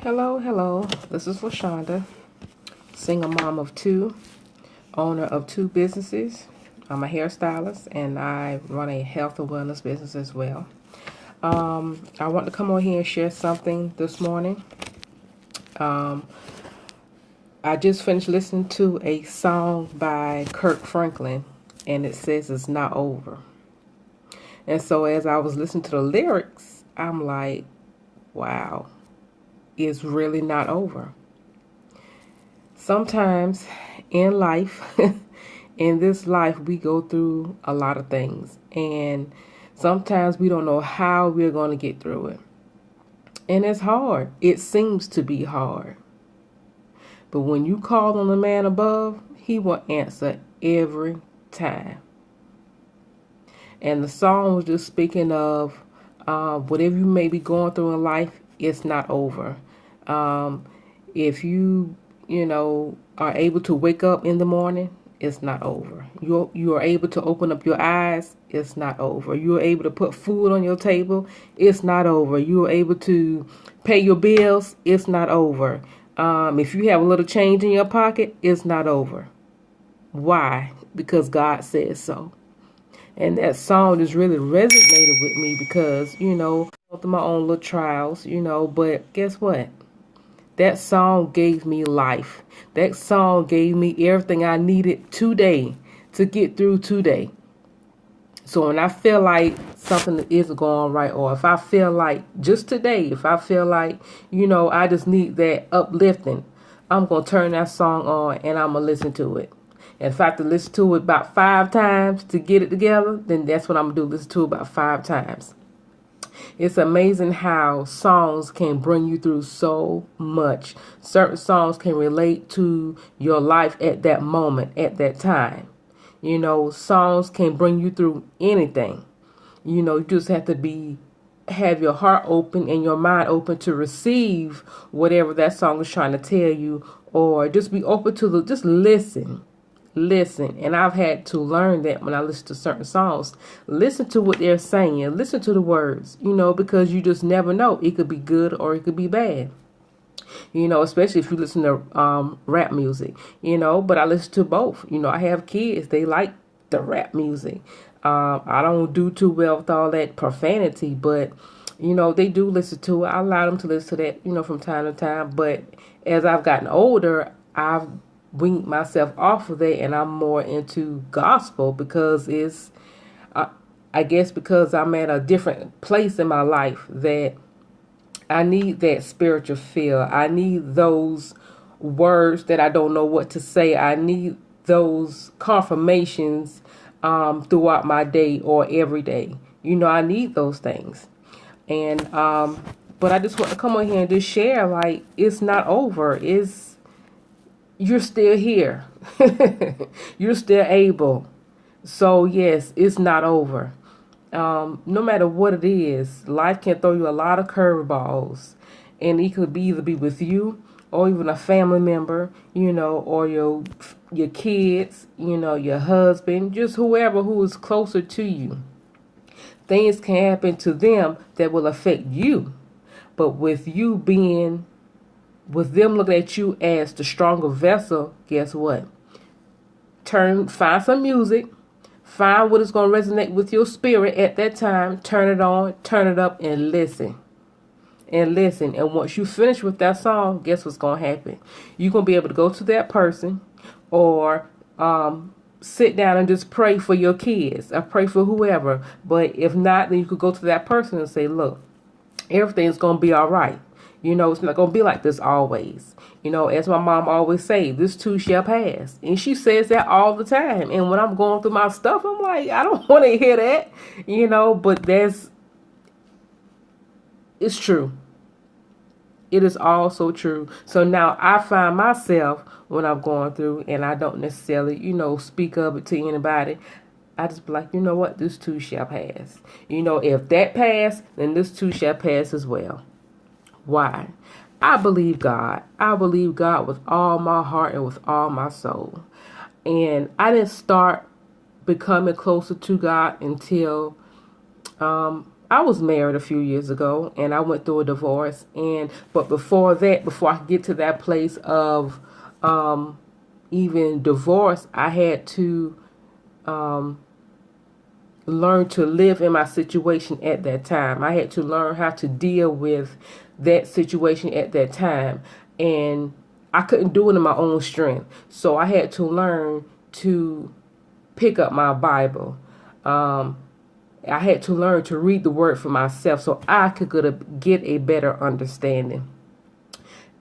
Hello, hello. This is LaShonda, single mom of two, owner of two businesses. I'm a hairstylist and I run a health and wellness business as well. I want to come on here and share something this morning. I just finished listening to a song by Kirk Franklin and it says it's not over. And so as I was listening to the lyrics, I'm like, wow, it's really not over. Sometimes in life, in this life, we go through a lot of things. And sometimes we don't know how we're going to get through it. And it's hard. It seems to be hard. But when you call on the man above, he will answer every time. And the song was just speaking of whatever you may be going through in life, it's not over. If you are able to wake up in the morning, it's not over. You are able to open up your eyes, it's not over. You are able to put food on your table, it's not over. You are able to pay your bills, it's not over. If you have a little change in your pocket, it's not over. Why? Because God says so. And that song just really resonated with me because, go through my own little trials, but guess what? That song gave me life. That song gave me everything I needed today to get through today. So when I feel like something isn't going right, or if I feel like just today, if I feel like, I just need that uplifting, I'm going to turn that song on and I'm going to listen to it. And if I have to listen to it about 5 times to get it together, then that's what I'm going to do. Listen to it about 5 times. It's amazing how songs can bring you through so much. Certain songs can relate to your life at that moment, at that time. Songs can bring you through anything. You just have to have your heart open and your mind open to receive whatever that song is trying to tell you, or just be open to just listen. And I've had to learn that when I listen to certain songs. Listen to what they're saying. Listen to the words, because you just never know. It could be good or it could be bad. Especially if you listen to rap music, but I listen to both. I have kids. They like the rap music. I don't do too well with all that profanity, but, they do listen to it. I allow them to listen to that, from time to time. But as I've gotten older, I've wean myself off of that and I'm more into gospel because I guess because I'm at a different place in my life that I need that spiritual feel. I need those words that I don't know what to say. I need those confirmations throughout my day or every day. I need those things. And but I just want to come on here and just share, like, it's not over. You're still here. You're still able. So yes, it's not over. No matter what it is, life can throw you a lot of curveballs, and it could either be with you or even a family member, or your kids, your husband, just whoever who is closer to you. Things can happen to them that will affect you, but with them looking at you as the stronger vessel, guess what? Find some music, find what is going to resonate with your spirit at that time, turn it on, turn it up, and listen. And listen. And once you finish with that song, guess what's going to happen? You're going to be able to go to that person or sit down and just pray for your kids or pray for whoever. But if not, then you could go to that person and say, look, everything's going to be all right. It's not going to be like this always. As my mom always say, this too shall pass. And she says that all the time. And when I'm going through my stuff, I'm like, I don't want to hear that, but it's true. It is all so true. So now I find myself when I'm going through and I don't necessarily, speak of it to anybody. I just be like, you know what? This too shall pass. If that passed, then this too shall pass as well. Why? I believe God. I believe God with all my heart and with all my soul. And I didn't start becoming closer to God until I was married a few years ago, and I went through a divorce. And but before that, before I could get to that place of even divorce, I had to learn to live in my situation at that time. I had to learn how to deal with that situation at that time. And I couldn't do it in my own strength. So I had to learn to pick up my Bible. I had to learn to read the word for myself so I could get a better understanding.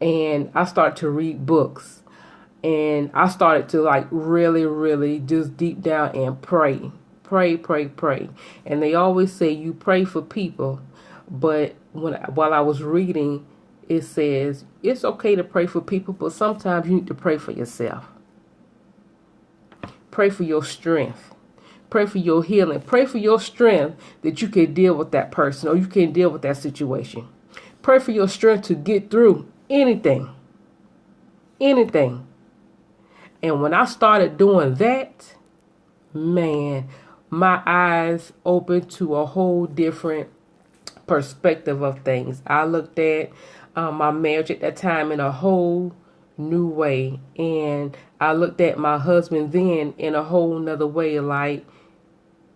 And I started to read books. And I started to like really, really just deep down and pray. Pray, pray, pray. And they always say you pray for people. But while I was reading, it says it's okay to pray for people, but sometimes you need to pray for yourself. Pray for your strength. Pray for your healing. Pray for your strength that you can deal with that person or you can deal with that situation. Pray for your strength to get through anything. Anything. And when I started doing that, man, my eyes opened to a whole different perspective of things. I looked at my marriage at that time in a whole new way. And I looked at my husband then in a whole nother way. Like,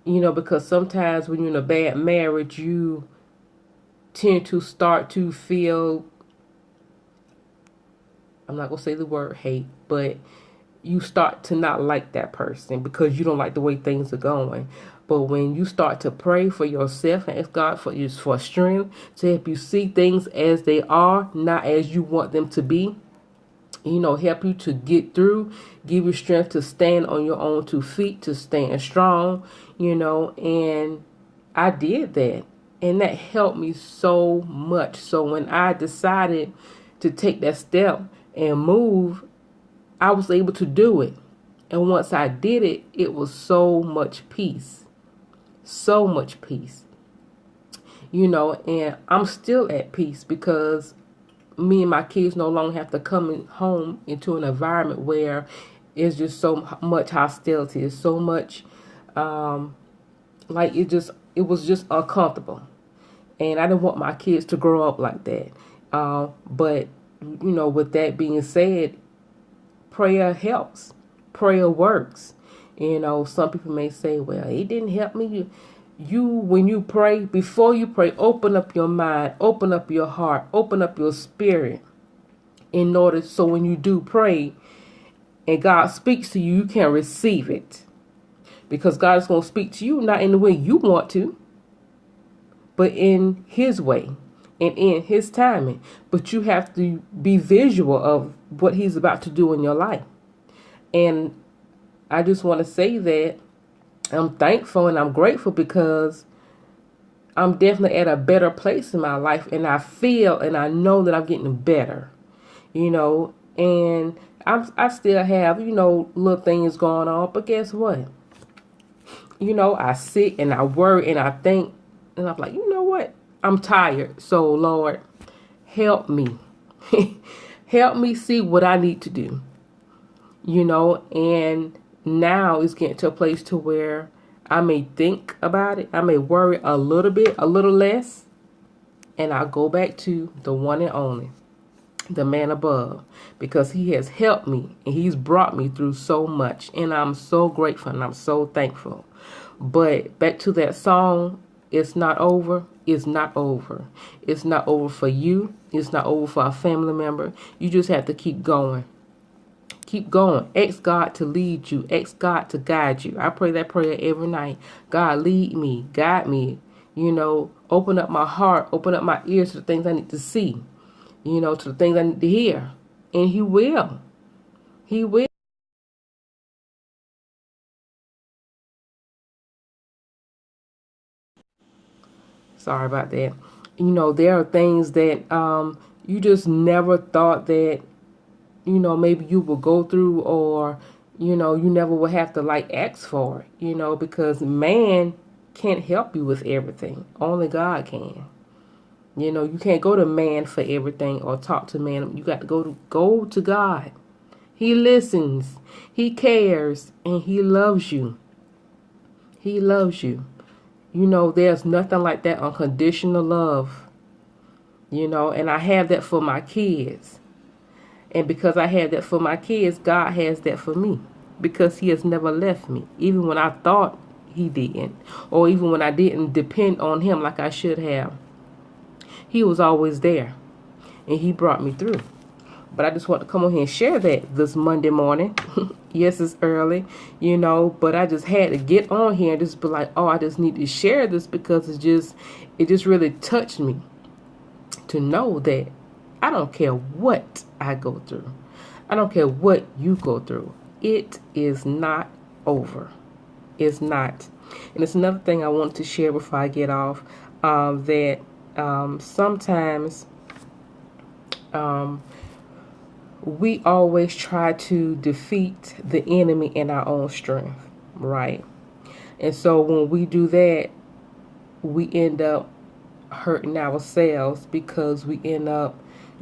because sometimes when you're in a bad marriage, you tend to start to feel, I'm not going to say the word hate, but you start to not like that person because you don't like the way things are going. But when you start to pray for yourself and ask God for strength to help you see things as they are, not as you want them to be, help you to get through, give you strength to stand on your own 2 feet, to stand strong, and I did that. And that helped me so much. So when I decided to take that step and move, I was able to do it. And once I did it, it was so much peace. So much peace. And I'm still at peace because me and my kids no longer have to come home into an environment where it's just so much hostility. It's so much, it was just uncomfortable. And I didn't want my kids to grow up like that. But, with that being said, prayer helps. Prayer works. Some people may say, well, it didn't help me. When you pray, before you pray, open up your mind, open up your heart, open up your spirit in order so when you do pray and God speaks to you, you can receive it. Because God is going to speak to you not in the way you want to, but in His way and in His timing. But you have to be visual of what He's about to do in your life. And I just want to say that I'm thankful and I'm grateful because I'm definitely at a better place in my life. And I feel and I know that I'm getting better, and I still have, little things going on. But guess what? I sit and I worry and I think and I'm like, you know what? I'm tired. So Lord, help me. Help me see what I need to do. And now it's getting to a place to where I may think about it. I may worry a little bit, a little less. And I'll go back to the one and only, the man above. Because He has helped me and He's brought me through so much. And I'm so grateful and I'm so thankful. But back to that song, it's not over. It's not over. It's not over for you. It's not over for a family member. You just have to keep going. Keep going. Ask God to lead you. Ask God to guide you. I pray that prayer every night. God, lead me. Guide me. Open up my heart. Open up my ears to the things I need to see. To the things I need to hear. And He will. He will. Sorry about that. There are things that you just never thought that maybe you will go through, or, you never will have to ask for it, because man can't help you with everything. Only God can. You can't go to man for everything or talk to man. You got to go to God. He listens. He cares and He loves you. He loves you. You know, there's nothing like that unconditional love. You know, and I have that for my kids. And because I have that for my kids, God has that for me. Because he has never left me. Even when I thought he didn't. Or even when I didn't depend on him like I should have. He was always there. And he brought me through. But I just want to come on here and share that this Monday morning. Yes, it's early, you know, but I just had to get on here and just be like, oh, I just need to share this because it just really touched me to know that I don't care what I go through. I don't care what you go through. It is not over. It's not. And it's another thing I want to share before I get off, that sometimes we always try to defeat the enemy in our own strength, right? And so when we do that, we end up hurting ourselves because we end up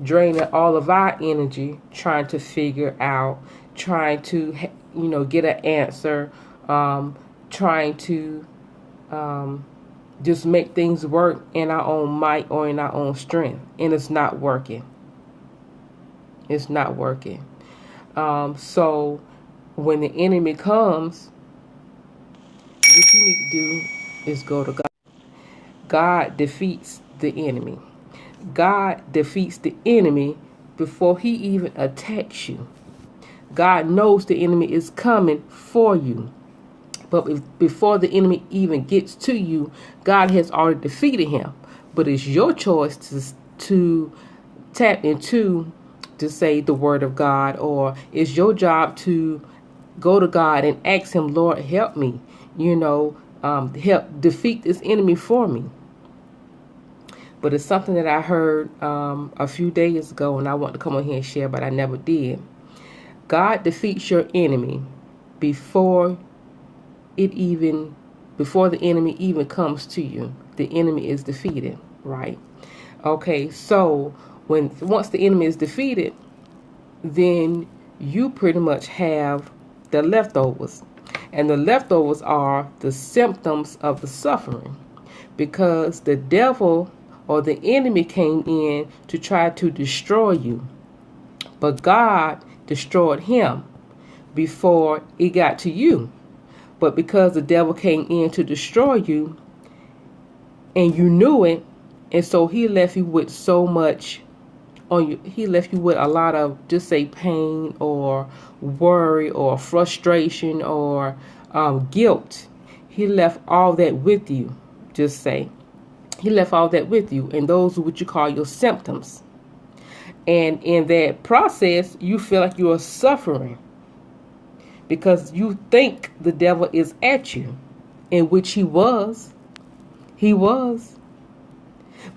draining all of our energy trying to figure out, trying to, you know, get an answer, trying to just make things work in our own might or in our own strength. And it's not working. It's not working. So when the enemy comes, what you need to do is go to God. God defeats the enemy. God defeats the enemy before he even attacks you. God knows the enemy is coming for you. But before the enemy even gets to you, God has already defeated him. But it's your choice to tap into, to say the word of God, or it's your job to go to God and ask him, Lord, help me, you know, help defeat this enemy for me. But it's something that I heard a few days ago, and I want to come on here and share, but I never did. God defeats your enemy before the enemy even comes to you. The enemy is defeated, right? Okay, so once the enemy is defeated, then you pretty much have the leftovers. And the leftovers are the symptoms of the suffering. Because the devil or the enemy came in to try to destroy you. But God destroyed him before it got to you. But because the devil came in to destroy you, and you knew it, and so he left you with so much on you. He left you with a lot of, just say, pain or worry or frustration or guilt. He left all that with you. Just say, he left all that with you, and those are what you call your symptoms. And in that process, you feel like you are suffering because you think the devil is at you, in which he was. He was.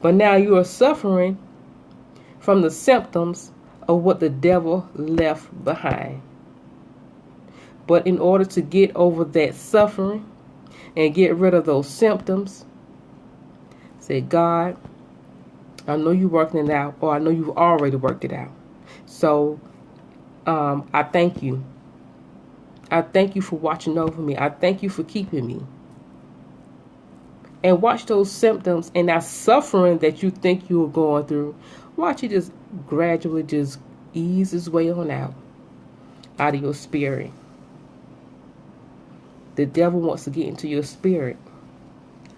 But now you are suffering from the symptoms of what the devil left behind. But in order to get over that suffering and get rid of those symptoms, say, God, I know you're working it out, or I know you've already worked it out. So I thank you. I thank you for watching over me. I thank you for keeping me. And watch those symptoms and that suffering that you think you are going through. Watch it just gradually just ease its way on out of your spirit. The devil wants to get into your spirit.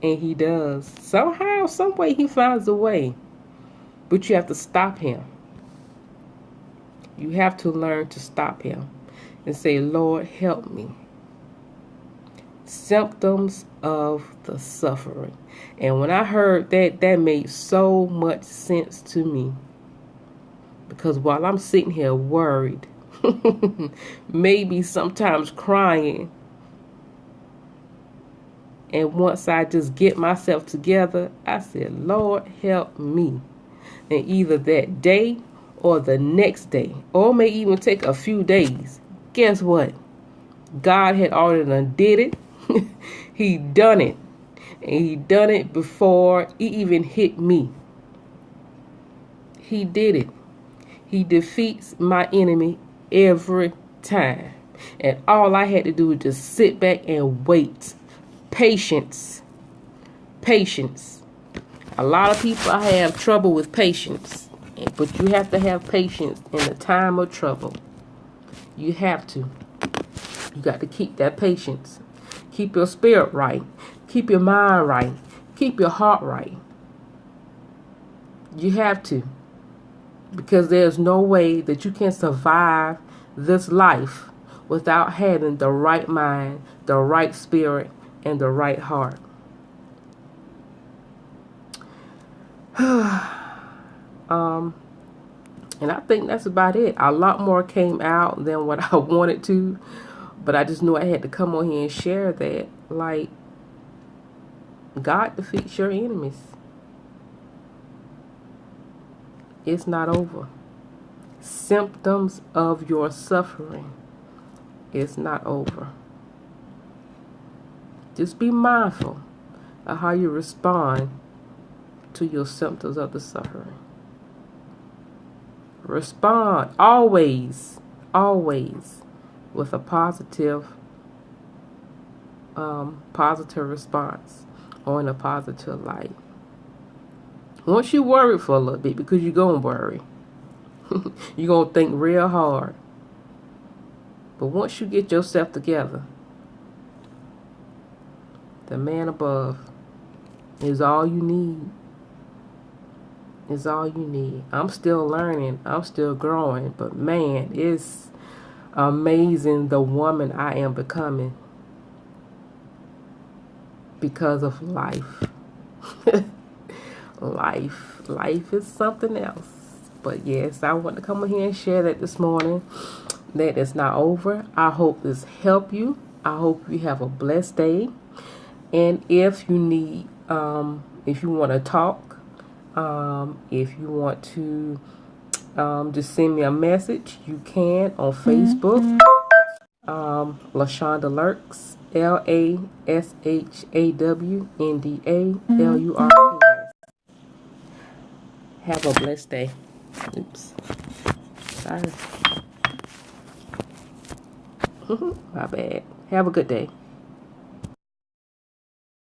And he does. Somehow, some way he finds a way. But you have to stop him. You have to learn to stop him. And say, Lord, help me. Symptoms of the suffering. And when I heard that, that made so much sense to me. Because while I'm sitting here worried, maybe sometimes crying, and once I just get myself together, I said, Lord, help me. And either that day or the next day, or it may even take a few days, guess what? God had already done did it. He done it. And he done it before it even hit me. He did it. He defeats my enemy every time. And all I had to do was just sit back and wait. Patience. patience. A lot of people have trouble with patience, but you have to have patience in the time of trouble. You have to. You got to keep that patience. Keep your spirit right. Keep your mind right. Keep your heart right. You have to. Because there's no way that you can survive this life without having the right mind, the right spirit, and the right heart. And I think that's about it. A lot more came out than what I wanted to, but I just knew I had to come on here and share that. Like, God defeats your enemies. It's not over. Symptoms of your suffering. It's not over. Just be mindful of how you respond to your symptoms of the suffering. Respond always with a positive response or in a positive light. Once you worry for a little bit, because you're going to worry, you're going to think real hard. But once you get yourself together, the man above is all you need. Is all you need. I'm still learning. I'm still growing. But man, it's amazing the woman I am becoming because of life. Life is something else. But yes, I want to come in here and share that this morning. That it's not over. I hope this helped you. I hope you have a blessed day. And if you need, if you want to talk, if you want to just send me a message, you can on Facebook. LaShonda Lurks, LASHAWNDALURKS. Have a blessed day. Oops. Sorry. My bad. Have a good day.